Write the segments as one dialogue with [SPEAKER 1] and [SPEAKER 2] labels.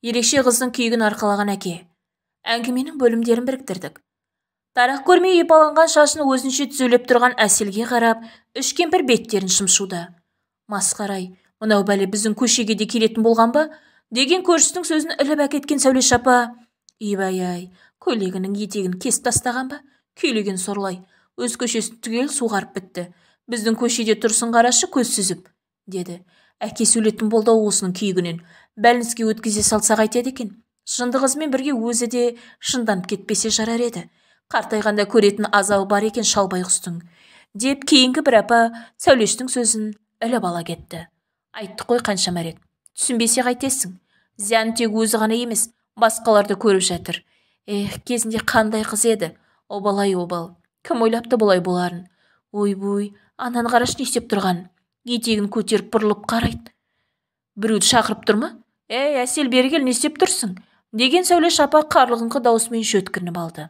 [SPEAKER 1] Ерекше қыздың күйігін арқалаған әке. Әңгіменің бөлімдерін біріктірдік. Тарақ көрмей епаланған шашын өзінше түзелеп тұрған Әселге қарап, үш кемпір беттерін шымшуда. Масқарай, мынау бәле біздің көшеге де келетін болған ба? Деген көршісінің сөзін іліп әкеткен Сәулеш апа. Ибай-ай, көйлегінің етегін кесіп тастаған ба? Күйлеген сорлай, өз көшесін түгел суғарып бітті. Біздің көшеде тұрсын қарашы, көз сүзіп, деді. Әке сөйлетін болды осының күйігінен. Бәлініске өткізе салса қайтеді екен. Жынды қызмен бірге өзі де шынданып кетпесе жарар еді. Қартайғанда көретін азабы бар екен шалбай құстың, деп кейінгі бір апа Сәулештің сөзін іліп ала кетті. Айтты қой қаншама рет. Түсінбесе қайтесің. Зиян тек өзі ғана емес, басқаларды көріп жатыр. Кезінде қандай қыз еді. Обалай обал. Кім ойлапты бұлай боларын? Ой-бой, ананы қараш не істеп тұрған. Етегін көтеріп бұрылып қарайды. Біреуді шақырып тұр ма? Әсел бері кел, не істеп тұрсың? Деген Сәулеш апа қарлығыңқы даусымен шөткірініп алды.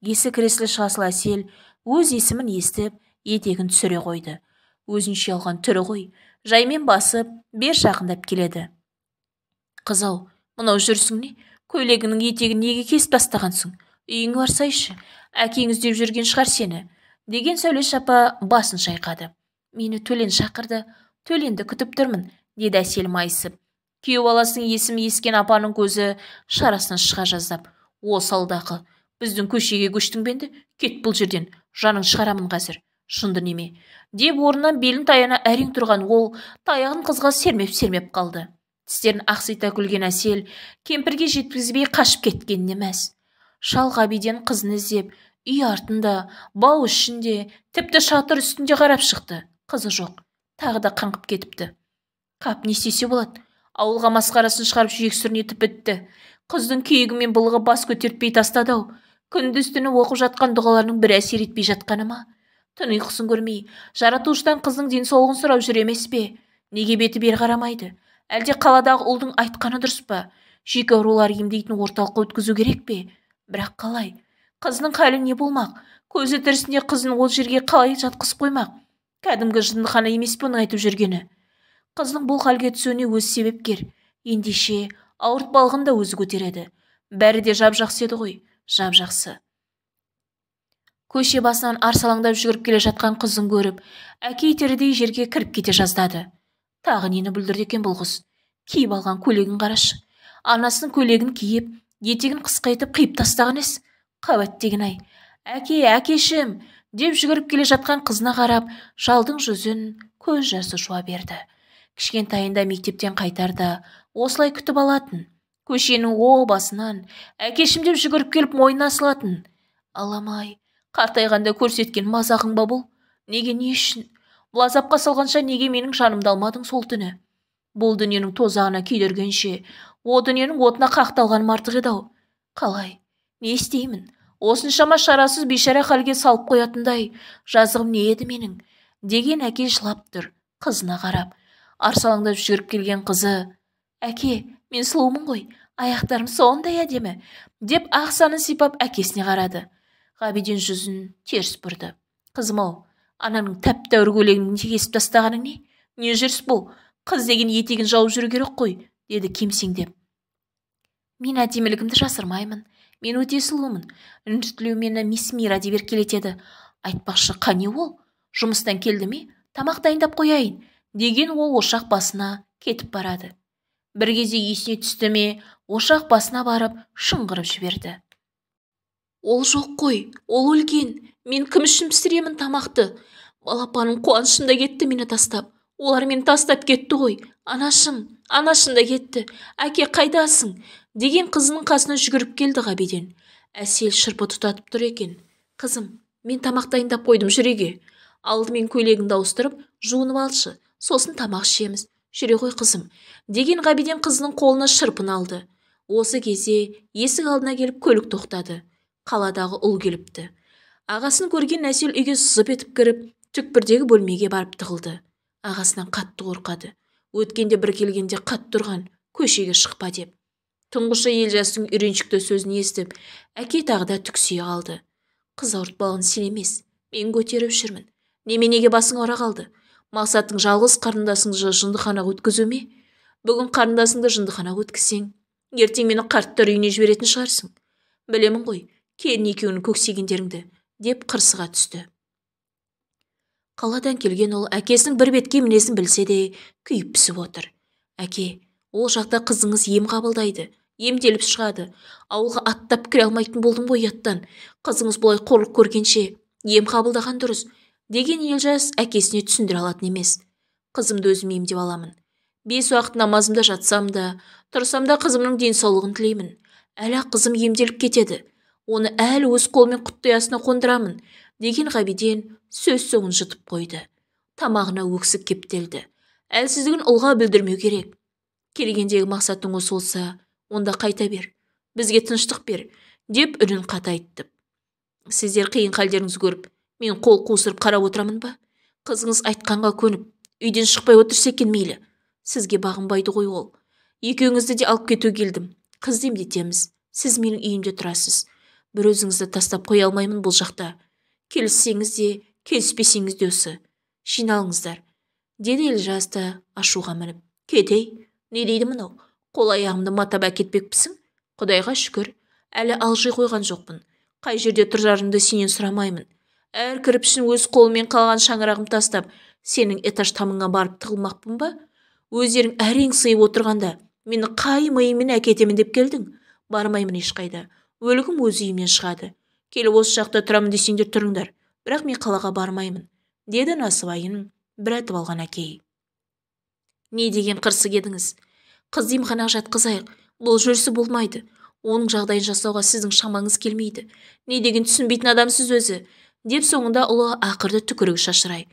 [SPEAKER 1] Есі кіресілі шығасыл Әсел өз есімін естіп, етегін түсіре қойды. Өзінше алған түрі ғой, жаймен басып, бер жақындап келеді. Қызау, мынау жүрсің не? Көйлегінің етегін неге кесіп тастағансың? Үйің барсайшы, әкеңіз деп жүрген шығар сені. Деген Сәулеш апа басын шайқады. Мені Төлен шақырды, Төленді күтіп тұрмын, деді Әсел майысып. Күйеу баласының есімі ескен апаның көзі шарасынан шыға жаздап. О салдақы, біздің көшеге көштің бенді, кет бұл жерден, жаның шығарамын қазір, шынды неме. Деп орнынан белін таяна әрең тұрған ол таяғын қызға сермеп қалды. Тістерін ақсита күлген Әсел кемпірге жеткізбей қашып кеткеніне мәз. Шал Ғабиден қызын іздеп, үй артында, бау ішінде, тіпті шатыр үстінде қарап шықты. Қызы жоқ, тағы да қаңқып кетіпті. Қап, не істесе болады? Ауылға масқарасын шығарып жексұрнетіп бітті. Қыздың күйігі мен былығы бас көтертпей тастады-ау. Күндіз түні оқып жатқан дұғаларының бір әсер етпей жатқаны ма? Түн ұйқысын көрмей, жаратушыдан қыздың денсаулығын сұрау жүр емес пе? Неге беті бері қарамайды? Әлде қаладағы ұлдың айтқаны дұрыс па? Жүйке аурулар емдейтін орталыққа өткізу керек пе? Бірақ қалай? Қызының халі не болмақ? Көзі тірісінде қызын ол жерге қалай жатқызып қоймақ? Кәдімгі жындыхана емес пе оның айтып жүргені? Қызның бұл халге түсуіне өзі себепкер. Ендеше ауыртпалығын да өзі көтереді. Бәрі де жап-жақсы еді ғой, жап-жақсы. Көше басынан арсалаңдап жүгіріп келе жатқан қызын көріп, әке итердей жерге кіріп кете жаздады. Тағы нені бүлдірді екен бұл қыз? Киіп алған көйлегін қарашы. Анасының көйлегін киіп, етегін қысқайтып қиып тастаған ес. Қабат деген ай. Әкешім, деп жүгіріп келе жатқан қызына қарап, шалдың жүзін көз жасы жуа берді. Кішкентайында мектептен қайтарда осылай күтіп алатын. Көшенің о басынан әкешім деп жүгіріп келіп мойнына асылатын. Аламай, қартайғанда көрсеткен мазағың ба бұл? Неге, не үшін? Бұл азапқа салғанша неге менің жанымды алмадың сол түні? Бұл дүниенің тозағына күйдіргенше, о дүниенің отына қақталған артық еді-ау. Қалай? Не істеймін? Осыншама шарасыз бейшара халге салып қоятындай жазығым не еді менің? Деген әке жылап тұр, қызына қарап. Арсалаңдап жүріп келген қызы, әке, мен сұлумын ғой, аяқтарым сондай әдемі, деп ақсанын сипап әкесіне қарады. Ғабиден жүзін теріс бұрды. Қызым-ау, ананың тәп-тәуір көйлегін кесіп тастағаның не? Не жүріс бұл? Қыз деген етегін жауып жүру керек қой, деді кемсеңдеп. Мен әдемілігімді жасырмаймын. Мен өте сұлумын. Үнсіздеу мені мисс Мира деп еркелетеді. Айтпақшы, қане ол? Жұмыстан келді ме? Тамақ дайындап қояйын. Деген ол ошақ басына кетіп барады. Бір кезде есіне түсті ме, ошақ басына барып шыңғырып жіберді. Ол жоқ қой, ол өлген. Мен кім үшін пісіремін тамақты? Балапаным қуанышында кетті мені тастап. Олар мені тастап кетті ғой. Анашым да кетті. Әке, қайдасың? Деген қызының қасына жүгіріп келді Ғабиден. Әсел шырпы тұтатып тұр екен. Қызым, мен тамақ дайындап қойдым, жүреге. Алдымен көйлегіңді ауыстырып, жуынып алшы. Сосын тамақ ішеміз. Жүре ғой қызым. Деген Ғабиден қызының қолына шырпын алды. Осы кезде есік алдына келіп көлік тоқтады. Қаладағы ұл келіпті. Ағасын көрген Әсел үйге сызып етіп кіріп, түкпірдегі бөлмеге барып тығылды. Ағасынан қатты қорқады. Өткенде бір келгенде қатты тұрған, көшеге шықпа деп. Тұңғышы Елжастың үйреншікті сөзін естіп, әке тағы да түксие қалды. Қыз ауыртпалығын сен емес, мен көтеріп жүрмін. Неменеге басың ауыра қалды? Мақсатың жалғыз қарындасыңды жындыханаға өткізу ме? Бүгін қарындасыңды жындыханаға өткізсең, ертең мені қарттар үйіне жіберетін шығарсың. Білемін ғой, келін екеуінің көксегендеріңді, деп қырсыға түсті. Қаладан келген ол әкесінің бір бетке мінезін білсе де күйіп пісіп отыр. Әке, ол жақта қызыңыз ем қабылдайды, емделіп шығады. Ауылға аттап кіре алмайтын болдым ғой ұяттан. Қызыңыз бұлай қорлық көргенше ем қабылдаған дұрыс, деген Елжас әкесіне түсіндіре алатын емес. Қызымды өзім емдеп аламын. 5 уақыт намазымда жатсам да, тұрсам да қызымның денсаулығын тілеймін. Әлі қызым емделіп кетеді. Оны әлі өз қолмен құттиясына қондырамын, деген Ғабиден сөз соңын жұтып қойды. Тамағына өксік кептелді. Әлсіздігін ұлға білдірмеу керек. Келгендегі мақсатың осы болса, онда қайта бер. Бізге тыныштық бер, деп үнін қатайтты. Сіздер қиын халдеріңізді көріп, мен қол қусырып қарап отырамын ба? Қызыңыз айтқанға көніп, үйден шықпай отырса екен мейлі. Сізге бағынбайды ғой ол. Екеуіңізді де алып кету келдім. Қызды емдетеміз. Сіз менің үйімде тұрасыз. Бір өзіңізді тастап қоя алмаймын бұл жақта. Келіссеңіз де, келіспесеңіз де осы. Жиналыңыздар, деді Елжас та ашуға мініп. Кетей, не дейді мынау? Қол аяғымды матап әкетпекпісің? Құдайға шүкір, әлі алжи қойған жоқпын. Қай жерде тұрарымды сенен сұрамаймын. Әр кірпішін өз қолымен қалған шаңырағым тастап, сенің этаж тамыңа барып тығылмақпын ба? Өздерің әрең сыйып отырғанда, мені қай миымен әкетемін деп келдің? Бармаймын ешқайда. Өлігім өз үйімнен шығады. Келіп осы жақта тұрамын десеңдер тұрыңдар, бірақ мен қалаға бармаймын, деді насыбайын біратып алған әкей. Не деген қырсық едіңіз? Қызды емханаға жатқызайық, бұл жүрісі болмайды. Оның жағдайын жасауға сіздің шамаңыз келмейді. Не деген түсінбейтін адамсыз өзі, деп соңында ұлы ақырды түкірігі шашырай.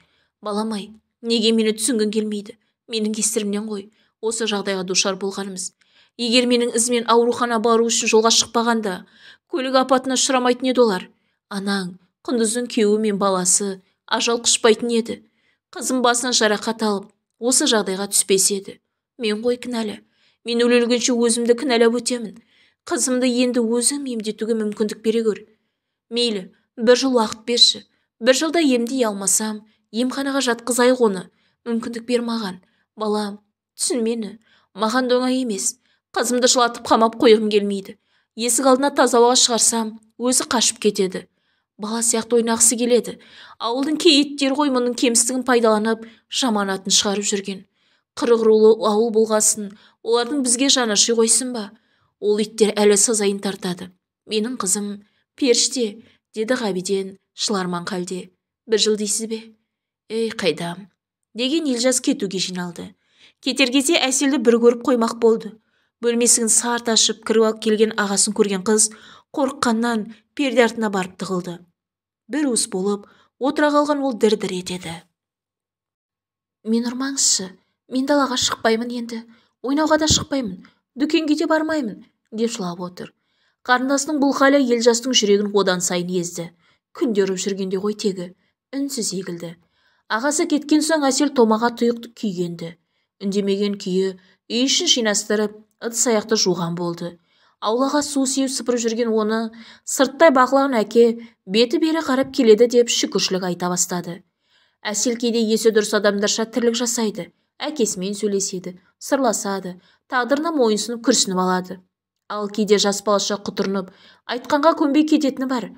[SPEAKER 1] Баламай, неге мені түсінгің келмейді? Менің кесірімнен ғой, осы жағдайға душар болғанымыз. Егер менің ізімен аурухана бару үшін жолға шықпағанда, көлік апатына ұшырамайтын еді олар. Анаң, Құндыздың күйеуі мен баласы ажал құшпайтын еді. Қызым басынан жарақат алып, осы жағдайға түспес еді. Мен ғой кінәлі. Мен өлгенше өзімді кінәлап өтемін. Қызымды енді өзім емдетуге мүмкіндік бере көр. Мейлі, 1 жыл уақыт берші. 1 жылда емдей алмасам, емханаға жатқызайық оны. Мүмкіндік бер маған. Балам, түсін мені. Маған да оңай емес. Қызымды жылатып қамап қойғым келмейді. Есік алдына таза ауаға шығарсам, өзі қашып кетеді. Бала сияқты ойнағысы келеді. Ауылдың кей иттері ғой мұның кемістігін пайдаланып, жаман атын шығарып жүрген. 40 рулы ауыл болғасын, олардың бізге жанаши қойсын ба? Ол иттер әлі сазайын тартады. Менің қызым періште, деді Ғабиден шыларман халде. 1 жыл дейсіз бе? Ей, қайдам, деген Елжас кетуге жиналды. Кетер кезде Әселді бір көріп қоймақ болды. Бөлмесін сарт ашып кіріп келген ағасын көрген қыз қорыққаннан перде артына барып тығылды. Бір уыс болып отыра қалған ол дір-дір етеді. Мен ұрмаңызшы, мен далаға шықпаймын енді, ойнауға да шықпаймын, дүкенге де бармаймын, деп жылап отыр. Қарындасының бұл халі Елжастың жүрегін одан сайын езді. Күнде ұрып жүргенде ғой тегі, үнсіз егілді. Ағасы кеткен соң Әсел томаға тұйық күйгенді. Үндемеген күйі үй ішін жинастырып, ыдыс-аяқты жуған болды. Аулаға су сеуіп сыпырып жүрген оны сырттай бақылаған әке беті бері қарап келеді деп шүкіршілік айта бастады. Әсел кейде есі дұрыс адамдарша тірлік жасайды, әкесімен сөйлеседі, сырласады, тағдырына мойынсынып күрсініп алады. Ал кейде жас балаша құтырынып, айтқанға көнбей кететіні бар.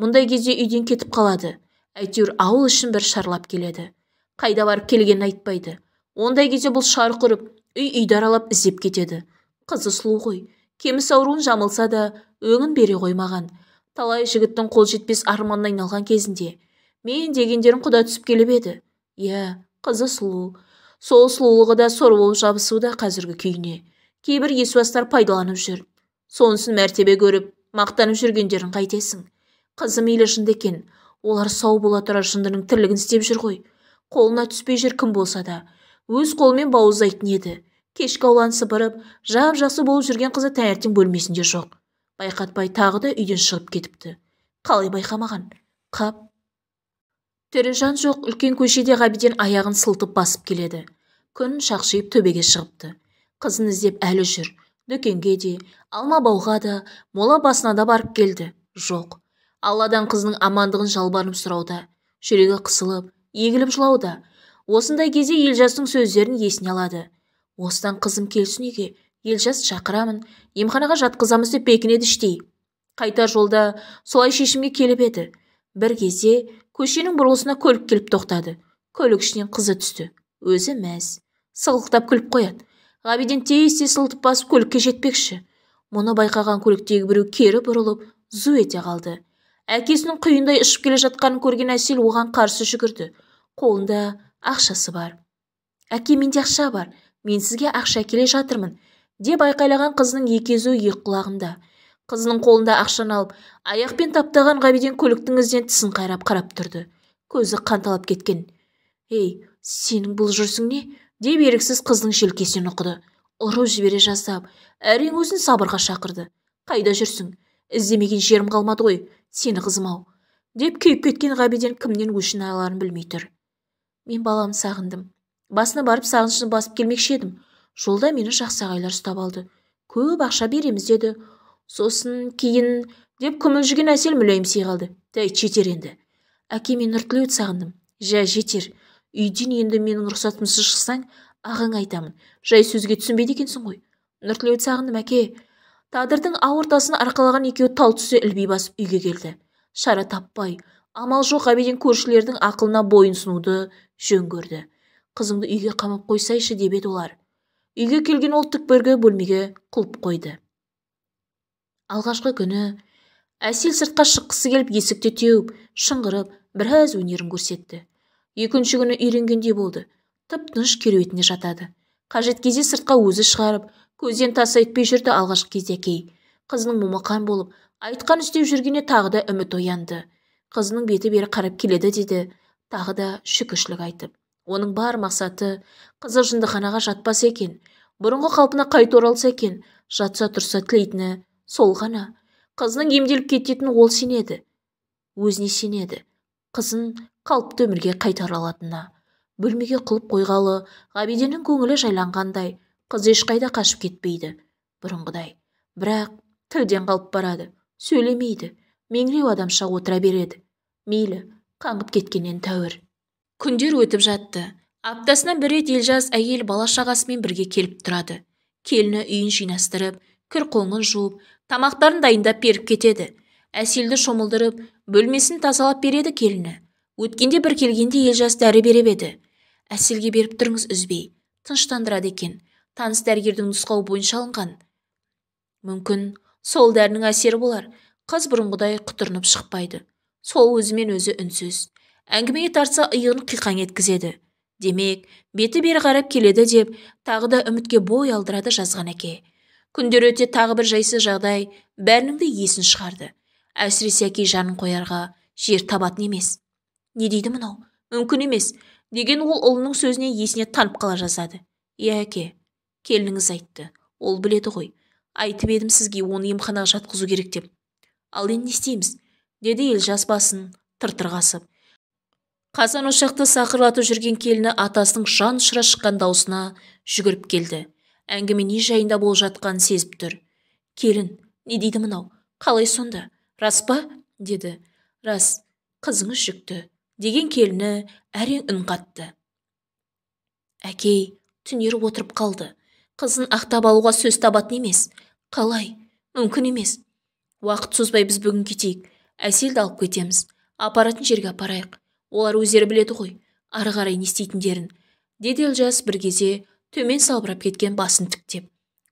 [SPEAKER 1] Мұндай кезде үйден кетіп қалады. Әйтеуір ауыл үшін бір шарлап келеді. Қайда барып келгенін айтпайды. Ондай кезде бұл шарқ ұрып, үйді аралап іздеп кетеді. Қызы сұлу ғой. Кеміс ауруын жамылса да өңін бере қоймаған. Талай жігіттің қол жетпес арманына айналған кезінде мен дегендерін құда түсіп келіп еді. Иә, қызы сұлу. Сол сұлулығы да сор болып жабысуда қазіргі күйіне. Кейбір есуастар пайдаланып жүр. Сонысын мәртебе көріп, мақтанып жүргендерін қайтесің. Қызы мейлі жынды екен. Олар сау бола тұра жындының тірлігін істеп жүр ғой. Қолына түспей жүр кім болса да. Өз қолымен бауыздайтын еді. Кешкі ауланы сыпырып, жап-жақсы болып жүрген қызы таңертең бөлмесінде жоқ. Байқатпай тағы да үйден шығып кетіпті. Қалай байқамаған? Қап. Тірі жан жоқ, үлкен көшеде Ғабиден аяғын сылтып басып келеді. Күн шақшиып төбеге шығыпты. Қызын іздеп әлі жүр. Дүкенге де, алма бауға да, мола басына да барып келді. Жоқ. Алладан қызының амандығын жалбарынып сұрауда. Жүрегі қысылып, егіліп жылауда. Осындай кезде Елжастың сөздерін есіне алады. Осыдан қызым келсін үйге, Елжас шақырамын, емханаға жатқызамыз деп бекінеді іштей. Қайтар жолда солай шешімге келіп еді. Бір кезде көшенің бұрылысына көлік келіп тоқтады. Көлік ішінен қызы түсті. Өзі мәз. Сылықтап күліп қояды. Ғабиден тез сылтып басып көлікке жетпекші. Мұны байқаған көліктегі біреу кері бұрылып, зу ете қалды. Әкесінің құйындай ұшып келе жатқанын көрген Әсел оған қарсы жүгірді. Қолында ақшасы бар. Әке, менде ақша бар. Мен сізге ақша келе жатырмын, деп айқайлаған қызының екезу екі құлағында. Қызының қолында ақшаны алып, аяқпен таптаған Ғабиден көліктің ізінен тісін қайрап қарап тұрды. Көзі қанталап кеткен. «Ей, сенің бұл жүрсің не?» деп еріксіз қыздың желкесінен ұқыды. Ұрып жібере жаздап, әрең өзін сабырға шақырды. «Қайда жүрсің? Іздемеген жерім қалмады ғой, сені қызым-ау», деп күйіп кеткен Ғабиден кімнен өшін аларын білмей тұр. «Мен баламды сағындым. Басына барып сағынышын басып келмекші едім. Жолда мені жақсы ағайлар ұстап алды. Көп ақша береміз деді. Сосын кейін...» деп күмілжіген Әсел мүләйім қалды. «Тәй, жетер енді. Әке, мен Нұртілеуді сағындым». «Жә, жетер. Үйден енді менің рұқсатымсыз шықсаң, ағаңа айтамын. Жай сөзге түсінбейді екенсің ғой». «Нұртілеуді сағындым, әке». Тағдырдың ауыр тасын арқалаған екеуі тал түсте ілби басып үйге келді. Шара таппай, амал жоқ Ғабиден көршілердің ақылына бойын сұнуды жөн көрді. «Қызыңды үйге қамап қойсайшы» деп еді олар. Үйге келген ол түкпіргі бөлмеге құлып қойды. Алғашқы күні Әсел сыртқа шыққысы келіп есікті теуіп, шыңғырып, біраз өнерін көрсетті. Екінші күні үйренгендей болды. Тып-тыныш кереуетіне жатады. Қажет кезде сыртқа өзі шығарып, көзден таса етпей жүрді алғашқы кезде әкей. Қызының момақан болып, айтқан істеп жүргеніне тағы да үміт оянды. Қызының беті бері қарап келеді деді, тағы да шүкіршілік айтып. Оның бар мақсаты қызы жындыханаға жатпас екен, бұрынғы қалпына қайта оралса екен, жатса тұрса тілейтіні сол ғана. Қызының емделіп кететінін ол сенеді. Өзіне сенеді. Қызын қалыпты өмірге қайтара алатынына. Бөлмеге құлып қойғалы Ғабиденнің көңілі жайланғандай, қыз ешқайда қашып кетпейді. Бұрынғыдай. Бірақ тілден қалып барады. Сөйлемейді. Меңіреу адамша отыра береді. Мейлі, қаңғып кеткеннен тәуір. Күндер өтіп жатты. Аптасынан бір рет Елжас әйел бала шағасымен бірге келіп тұрады. Келіні үйін жинастырып, кір-қоңын жуып, тамақтарын дайындап беріп кетеді. Әселді шомылдырып, бөлмесін тазалап береді келіні. Өткенде бір келгенде Елжас дәрі беріп еді. Әселге беріп тұрыңыз үзбей, тыныштандырады екен. Таныс дәрігердің нұсқауы бойынша алынған. Мүмкін сол дәрінің әсері болар. Қыз бұрынғыдай құтырынып шықпайды. Сол өзімен өзі үнсіз. Әңгімеге тартса иығын қиқаң еткізеді. Демек, беті бері қарап келеді деп, тағы да үмітке бой алдырады жазған әке. Күндер өте тағы бір жайсыз жағдай бәрінің де есін шығарды. Әсіресе әке жанын қоярға жер табатын емес. «Не дейді мынау? Мүмкін емес», деген ол ұлының сөзіне есіне танып қала жазады. «Иә әке, келініңіз айтты. Ол біледі ғой. Айтып едім сізге оны емханаға жатқызу керек деп». «Ал енді не істейміз?» деді Елжас басын тыртырғасып. Қазан ошақты сақырлатып жүрген келіні атасының жан ұшыра шыққан даусына жүгіріп келді. Әңгіме не жайында болып жатқанын сезіп тұр. «Келін, не дейді мынау? Қалай сонда? Рас па?» деді. «Рас, қызыңыз жүкті», деген келіні әрең үн қатты. Әкей түнеріп отырып қалды. Қызын ақтап алуға сөз табатын емес. «Қалай? Мүмкін емес. Уақыт созбай біз бүгін кетейік. Әселді алып кетеміз. Апаратын жерге апарайық. Олар өздері біледі ғой, ары қарай не істейтіндерін», деді Елжас бір кезде төмен салбырап кеткен басын тіктеп.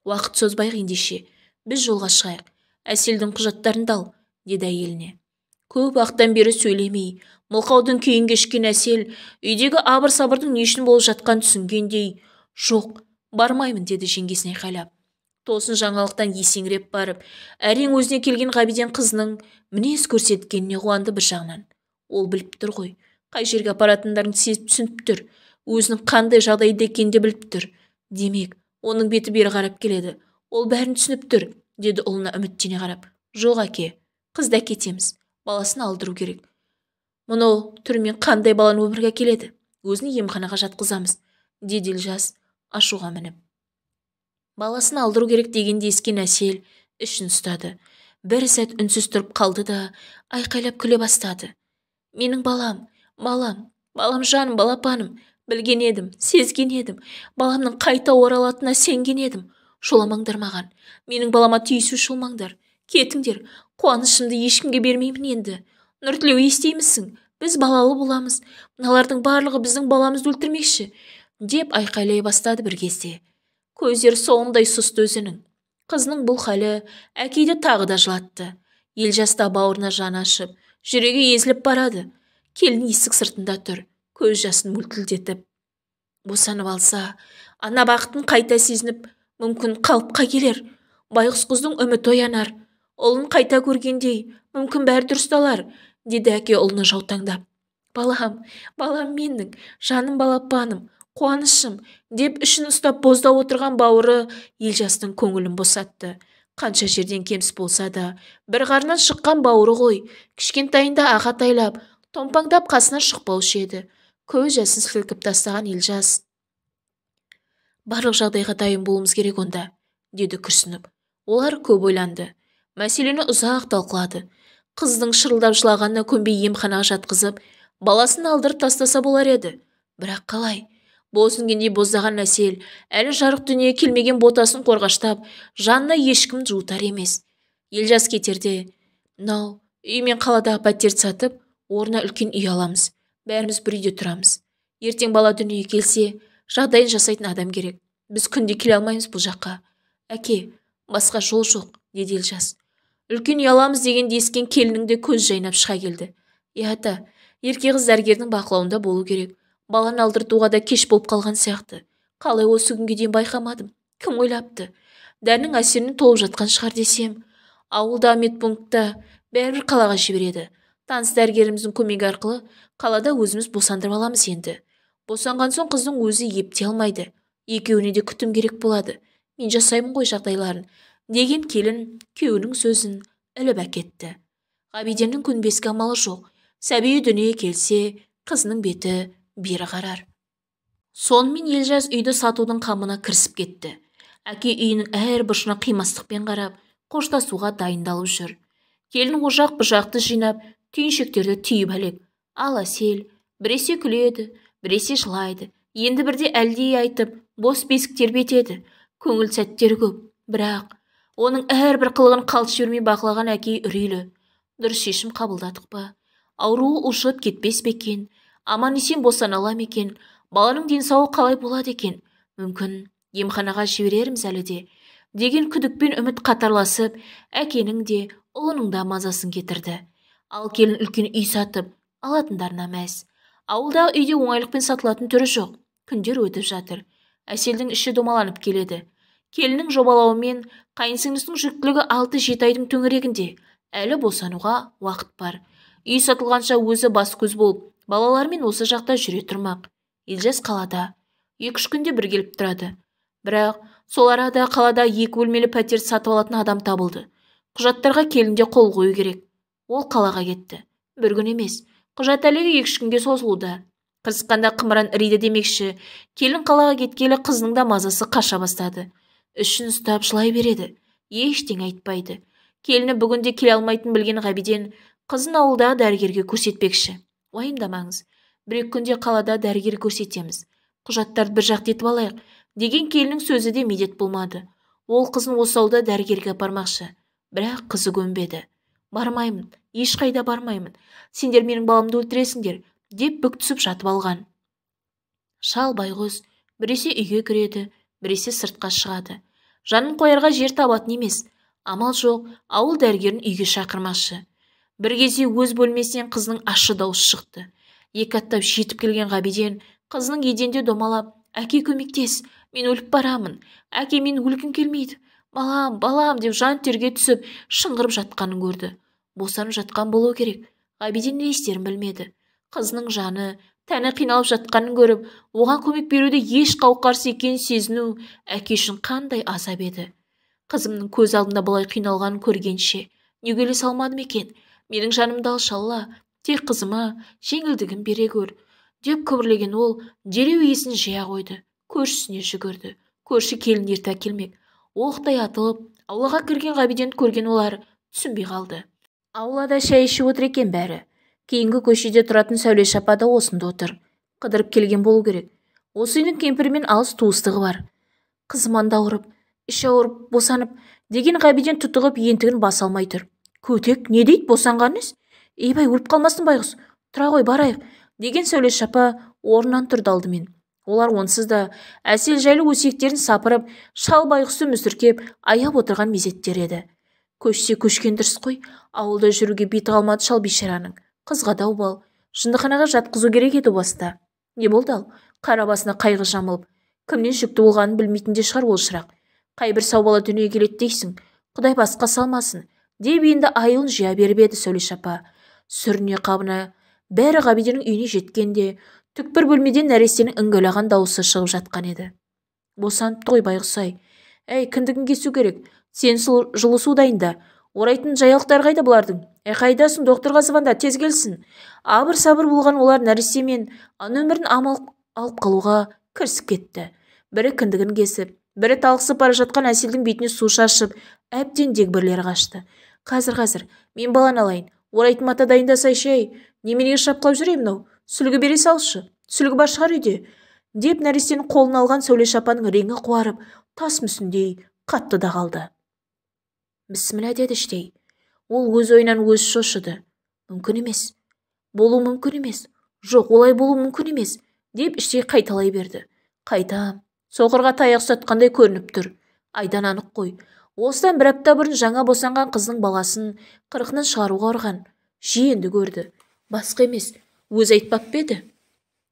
[SPEAKER 1] «Уақыт созбайық ендеше. Біз жолға шығайық. Әселдің құжаттарын ал», деді әйеліне. Көп уақыттан бері сөйлемей, мылқаудың күйін кешкен Әсел үйдегі абыр-сабырдың не үшін болып жатқанын түсінгендей, «Жоқ, бармаймын», деді жеңгесіне айқайлап. Тосын жаңалықтан есеңгіреп барып, әрең өзіне келген Ғабиден қызының мінез көрсеткеніне қуанды бір жағынан. Ол біліп тұр ғой, қай жерге апаратындарын сезіп түсініп тұр. Өзінің қандай жағдайда екенін де біліп тұр. Демек, оның беті бері қарап келеді. Ол бәрін түсініп тұр, деді ұлына үміттене қарап. «Жоқ әке, қызды әкетеміз. Баласын алдыру керек. Мұны түрмен қандай баланы өмірге келеді? Өзін емханаға жатқызамыз», деді Елжас ашуға мініп. Баласын алдыру керек дегенде ескен Әсел ішін ұстады. Бір сәт үнсіз тұрып қалды да айқайлап күле бастады. «Менің балам, балам жаным, балапаным. Білген едім, сезген едім. Баламның қайта оралатынына сенген едім. Жоламаңдар маған. Менің балама түйісуші болмаңдар. Кетіңдер. Қуанышымды ешкімге бермеймін енді. Нұртілеу, естимісің? Біз балалы боламыз. Мыналардың барлығы біздің баламызды өлтірмекші, деп айқайлай бастады бір кезде. Көздері соңындай сұсты өзінің. Қызының бұл халі әкейді тағы да жылатты. Елжаста бауырына жаны ашып, жүрегі езіліп барады. Келін есік сыртында тұр, көз жасын мөлтілдетіп. Босанып алса, ана бақытын қайта сезініп, мүмкін қалыпқа келер. Байғұс қыздың үміті оянар. Ұлын қайта көргендей, мүмкін бәрі дұрысталар, деді әке ұлына жаутаңдап. Балам, балам менің, жаным балапаным, қуанышым, деп ішін ұстап боздап отырған бауыры Елжастың көңілін босатты. Қанша жерден кеміс болса да, бір қарнынан шыққан бауыры ғой, кішкентайында ағатайлап, томпаңдап қасынан шықпаушы еді. Көз жасын сілкіп тастаған Елжас. Барлық жағдайға дайын болуымыз керек онда, деді күрсініп. Олар көп ойланды. Мәселені ұзақ талқылады. Қыздың шырылдап жылағанына көнбей емханаға жатқызып, баласын алдырып тастаса болар еді. Бірақ қалай? Бозінгендей боздаған Әсел әлі жарық дүние келмеген ботасын қорғаштап, жанына ешкім жуытар емес. Елжас кетерде, мынау үй мен қаладағы пәттерді сатып, орнына үлкен үй аламыз. Бәріміз бір үйде тұрамыз. Ертең бала дүниеге келсе, жағдайын жасайтын адам керек. Біз күнде келе алмаймыз бұл жаққа. Әке, басқа жол жоқ, деді Елжас. Үлкен үй аламыз дегенде ескен келіннің де көз жайнап шыға келді. Ата, ерке қыз дәрігердің бақылауында болу керек. Баланы алдыртуға да кеш болып қалған сияқты. Қалай осы күнге дейін байқамадым? Кім ойлапты? Дәрінің әсерінен толып жатқан шығар десем. Ауылда медпунктта бәрібір қалаға жібереді. Таныс дәрігеріміздің көмегі арқылы қалада өзіміз босандырып аламыз енді. Босанған соң қыздың өзі епте алмайды. Екеуіне де күтім керек болады. Мен жасаймын ғой жағдайларын, деген келін күйеуінің сөзін іліп әкетті. Ғабиденнің көнбеске амалы жоқ. Сәби дүние келсе, қызының беті бері қарар. Сонымен Елжас үйді сатудың қамына кірісіп кетті. Әке үйінің әр бұрышына қимастықпен қарап, қоштасуға дайындалып жүр. Келін ожақ бұжақты жинап, түйіншектерді түйіп әлек. Ал Әсел біресе күледі, біресе жылайды. Енді бірде әлдей айтып, бос бесік тербетеді. Көңіл сәттері көп. Бірақ оның әрбір қылығын қалт жібермей бақылаған әке үрейлі. Дұрыс шешім қабылдадық па? Ауруы ушығып кетпес пе екен? Аман-есен босана ала ма екен? Баланың денсаулығы қалай болады екен? Мүмкін емханаға жіберерміз әлі де, деген күдікпен үміт қатарласып, әкенің де, ұлының да мазасын кетірді. Ал келін үлкен үй сатып алатындарына мәз. Ауылда үйде оңайлықпен сатылатын түрі жоқ. Күндер өтіп жатыр. Әселдің іші домаланып келеді. Келінің жобалауымен қайынсіңлісінің жүктілігі 6-7 айдың төңірегінде. Әлі босануға уақыт бар. Үй сатылғанша өзі бас көз болып, балалармен осы жақта жүре тұрмақ. Елжас қалада 2-3 күнде бір келіп тұрады. Бірақ сол арада қалада 2 бөлмелі пәтер сатып алатын адам табылды. Құжаттарға келінде қол қою керек. Ол қалаға кетті. Бір күн емес, құжат әлегі 2-3 күнге созылуда. Қырсыққанда қымыран іриді демекші, келін қалаға кеткелі қызының да мазасы қаша бастады. Ішін ұстап жылай береді. Ештеңе айтпайды. Келіні бүгінде келе алмайтын білген Ғабиден қызын ауылдағы дәрігерге көрсетпекші. Уайымдамаңыз. 1-2 күнде қалада дәрігер көрсетеміз. Құжаттарды бір жақты етіп алайық, деген келінің сөзі де медет болмады. Ол қызын осы ауылда дәрігерге апармақшы. Бірақ қызы көнбеді. Бармаймын, ешқайда бармаймын. Сендер менің баламды өлтіресіңдер, деп бүк түсіп жатып алған. Шал байғұс біресе үйге кіреді, біресе сыртқа шығады. Жанын қоярға жер табатын емес. Амал жоқ, ауыл дәрігерін үйге шақырмақшы. Бір кезде өз бөлмесінен қызының ащы дауыс шықты. 2 аттап жетіп келген Ғабиден қызының еденде домалап, әке көмектес, мен өліп барамын, әке мен өлгім келмейді, балам, балам деп жан терге түсіп шыңғырып жатқанын көрді. Босанып жатқан болу керек. Ғабиден не істерін білмеді. Қызының жаны, тәні қиналып жатқанын көріп, оған көмек беруде еш қауқарсыз екенін сезіну әке үшін қандай азап еді. Қызымның көз алдында бұлай қиналғанын көргенше не келе салмадым екен? Менің жанымды алшы Алла, тек қызыма жеңілдігін бере көр, деп күбірлеген ол дереу есін жия қойды. Көршісіне жүгірді. Көрші келін ерте әкелмек. Оқтай атылып, аулаға кірген Ғабиденді көрген олар түсінбей қалды. Аулада шай ішіп отыр екен бәрі. Кейінгі көшеде тұратын Сәуле апа да осында отыр. Қыдырып келген болу керек. Осы үйдің кемпірімен алыс туыстығы бар. Қызым анда ауырып, іші ауырып босанып деген ғабиден тұтығып ентігін баса алмай тұр. Көтек не дейді, босанғаныңыз? Ейбай, өліп қалмасын байғұс, тұра ғой, барайық деген Сәулеш апа орнынан тұрды алдымен. Олар онсыз да әсел жайлы өсектерін сапырып, шал байғұсты мүсіркеп аяп отырған мезеттер еді. Көшсе көшкен дұрыс қой, ауылда жүруге беті қалмады шал бейшараның. Қызға дау бол, жындыханаға жатқызу керек еді баста. Не болды ал? Қара басына қайғы жамылып, кімнен жүкті болғанын білмейтін де шығар ол шырақ. Қай бір сау бала дүниеге келеді дейсің, Құдай басқа салмасын деп енді айылын жия беріп еді Сәулеш апа. Сүріне қабына бәрі Ғабиденнің үйіне жеткенде түкпір бөлмеден нәрестенің іңгәлаған дауысы шығып жатқан еді. Босаныпты ғой байғұс-ай. Әй, кіндігін кесу керек. Сен жылы су дайында. Орайтын жаялықтар қайда бұлардың? Қайдасың, докторға звонда, тез келсін. Абыр-сабыр болған олар нәресте мен ана өмірін алып қалуға кірісіп кетті. Бірі кіндігін кесіп, бірі талықсып бара жатқан әселдің бетіне су шашып, әбден дегбірлері қашты. Қазір, мен баланы алайын. Орайтын мата дайындасайшы, әй. Неменеге шапқылап жүр мынау? Сүлгі бере салшы. Сүлгі бар шығар үйде. Деп нәрестенің қолын алған Сәулеш апаның реңі қуарып, тас мүсіндей қатты да қалды. Бісміллә деді іштей. Ол өз ойынан өзі шошыды. Мүмкін емес. Болу мүмкін емес. Жоқ, олай болу мүмкін емес. Деп іштей қайталай берді. Қайтам. Соқырға таяқ ұстатқандай көрініп тұр. Айдан анық қой. Осыдан бір апта бұрын жаңа босанған қыздың баласын қырқынан шығаруға ұрған. Жиенді көрді. Басқа емес. Өз айтпап беді.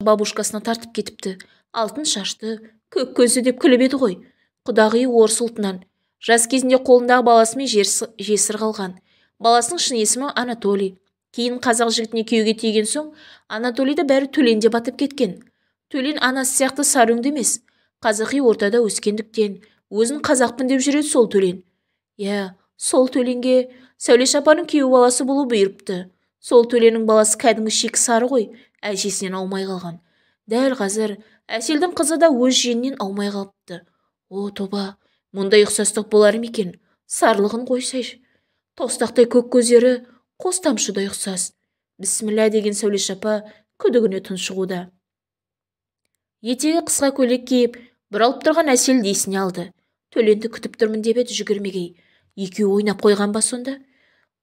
[SPEAKER 1] Бабушкасына тартып кетіпті. Алтын шашты, көк көзі деп күліп еді ғой. Құдағи орыс ұлтынан. Жас кезінде қолындағы баласымен жесір қалған. Баласының шын есімі Анатолий. Кейін қазақ жігітіне күйеуге тиген соң, Анатолийді бәрі Төленде батып кеткен. Төлен анасы сияқты сары өңді емес. Қазақи ортада өскендіктен өзін қазақпын деп жүреді сол Төлен. Сол Төленге Сәулеш апаның күйеу баласы болу бұйырыпты. Сол Төленнің баласы кәдімгі шик сары ғой, әжесінен аумай қалған. Дәл қазір әселдің қызы да өз жиенінен аумай қалыпты. О, тоба, мұндай ұқсастық болар ма екен? Сарлығын қойсайшы. Тостақтай көк көздері қос тамшыдай ұқсас. Бісміллә деген Сәулеш апа күдігіне тұншығуда. Етегі қысқа көйлек киіп, бір алып тұрған әсел есіне алды. Төленді күтіп тұрмын деп еді жүгірмегей. Екеуі ойнап қойған ба сонда?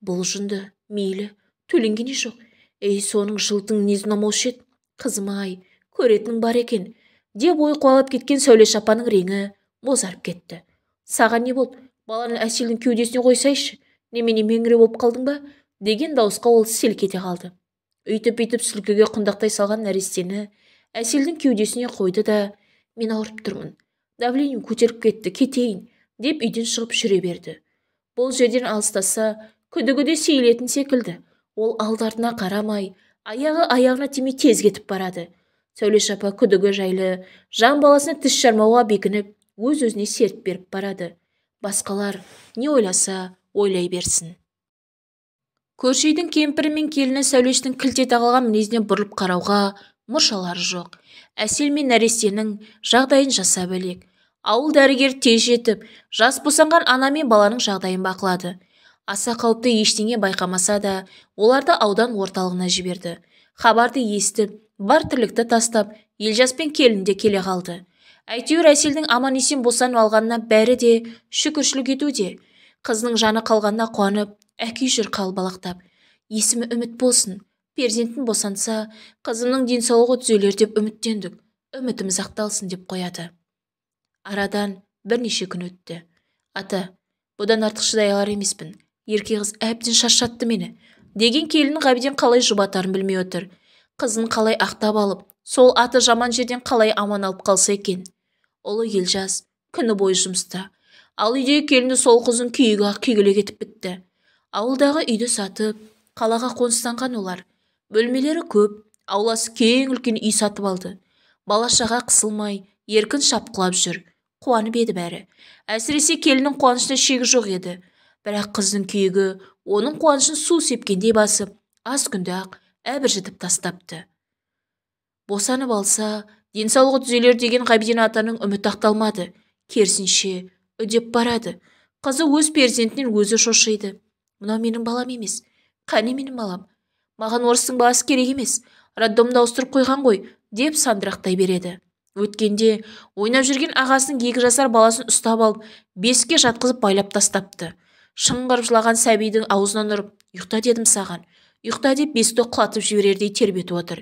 [SPEAKER 1] Бұл жынды, мейлі, Төленге не жоқ. Соның жылтың незін ұмаушы еді. Қызым-ай, көретінің бар екен. Деп ой қуалап кеткен Сәулеш апаның реңі бозарып кетті. Саған не болды? Баланы әселдің кеудесіне қойсайшы. Немене меңіре болып қалдың ба? Деген дауысқа ол селк ете қалды. Үйтіп сүлкіге құндақтай салған нәрестені әселдің кеудесіне қойды да, мен ауырып тұрмын. Давлением көтеріп кетті, кетейін, деп үйден шығып жүре берді. Бұл жерден алыстаса, күдігі де сейілетін секілді. Ол алдартына қарамай, аяғына тимей тез кетіп барады. Сәулеш апа күдігі жайлы, жан баласына тіс жармауға бекініп, өз-өзіне серт беріп барады. Басқалар не ойласа, ойлай берсін. Көршейдің кемпірі мен келіні Сәулештің кілте тағылған мінезіне бұрылып қарауға мұршалары жоқ. Әсел мен нәрестенің жағдайын жаса бөлек. Ауыл дәрігер тез жетіп, жас босанған ана мен баланың жағдайын бақылады. Аса қауіпті ештеңе байқамаса да, оларды аудан орталығына жіберді. Хабарды естіп, бар тірлікті тастап, Елжас пен келінде келе қалды. Әйтеуір әселдің аман-есен босанып алғанына бәрі де шүкіршілік етуде. Қызының жаны қалғанына қуанып, әкей жүр қалбалақтап. Есімі үміт болсын. Перзентін босанса, қызымның денсаулығы түзелер деп үміттендік. Үмітіміз ақталсын деп қояды. Арадан бірнеше күн өтті. Ата, бұдан артық шыдай алар емеспін. Ерке қыз әбден шаршатты мені. Деген келіннің Ғабиден қалай жұбатарын білмей отыр. Қызын қалай ақтап алып, сол аты жаман жерден қалай аман алып қалса екен. Ұлы Елжас күні бойы жұмыста. Ал үйдегі келінді сол қызын күйгіле кетіп бітті. Ауылдағы үйді сатып, қалаға қоныстанған олар. Бөлмелері көп, ауласы кең үлкен үй сатып алды. Бала-шаға қысылмай, еркін шапқылап жүр. Қуанып еді бәрі. Әсіресе келіннің қуанышына шегі жоқ еді. Бірақ қыздың күйігі оның қуанышын су сепкендей басып, аз күнде ақ әбіржітіп тастапты. Босанып алса, денсаулығы түзелер деген Ғабиден атаның үміті ақталмады. Керісінше үдеп барады. Қызы өз перзентінен өзі шошиды. Мынау менің балам емес. Қане менің балам? Маған орыстың баласы керек емес. Роддомда ауыстырып қойған ғой, деп сандырақтай береді. Өткенде ойнап жүрген ағасының 2 жасар баласын ұстап алып, бесікке жатқызып байлап тастапты. Шыңғырып жылаған сәбидің аузынан ұрып, ұйықта дедім саған, ұйықта деп бесікті құлатып жіберердей тербетіп отыр.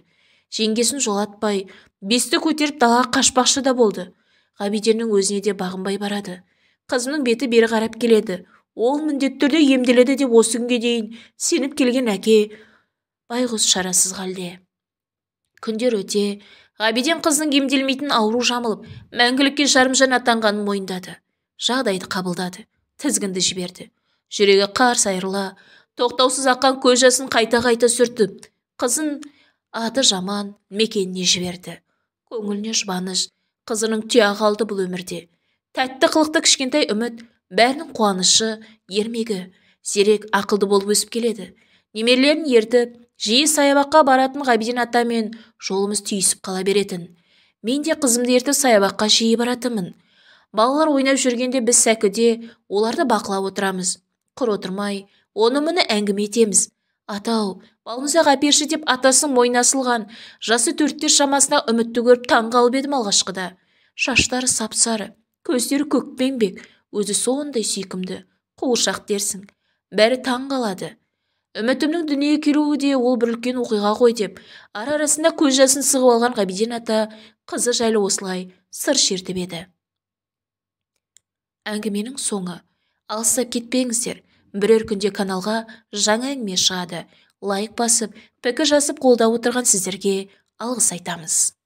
[SPEAKER 1] Жеңгесін жолатпай, бесікті көтеріп далаға қашпақшы да болды. Ғабиденнің өзіне де бағынбай барады. Қызымның беті бері қарап келеді. Ол міндетті түрде емделеді деп осы күнге дейін сеніп келген әке байғұс шарасыз халде. Күндер өте, Ғабиден қызының емделмейтін ауру жамылып, мәңгілікке жарымжан атанғанын мойындады. Жағдайды қабылдады, тізгінді жіберді. Жүрегі қарс айырыла, тоқтаусыз аққан көз жасын қайта-қайта сүртіп, қызын аты жаман мекеніне жіберді. Көңіліне жұбаныш, қызының тұя қалды бұл өмірде. Тәтті қылықты кішкентай үміт, бәрінің қуанышы, ермегі, зерек, ақылды болып өсіп келеді. Немерелерін ертіп, жиі саябаққа баратын Ғабиден атамен жолымыз түйісіп қала беретін. Мен де қызымды ертіп саябаққа жиі баратынмын. Балалар ойнап жүргенде біз сәкіде оларды бақылап отырамыз. Құр отырмай, оны-мұны әңгіме етеміз. Атау, балмұздақ әперші деп атасының мойнына асылған жасы 4-тер шамасына үмітті көріп таң қалып едім алғашқыда. Шаштары сап-сары, көздері көкпеңбек, өзі сондай сүйкімді, қуыршақ дерсің. Бәрі таң қалады. Үмітімнің дүниеге келуі де ол бір үлкен оқиға ғой деп, ара-арасында көз жасын сығып алған Ғабиден ата қызы жайлы осылай сыр шертіп еді. Әңгіменің соңы. Алыстап кетпеңіздер. Бірер күнде каналға жаңа әңгіме шығады. Лайк басып, пікір жазып қолдап отырған сіздерге алғыс айтамыз.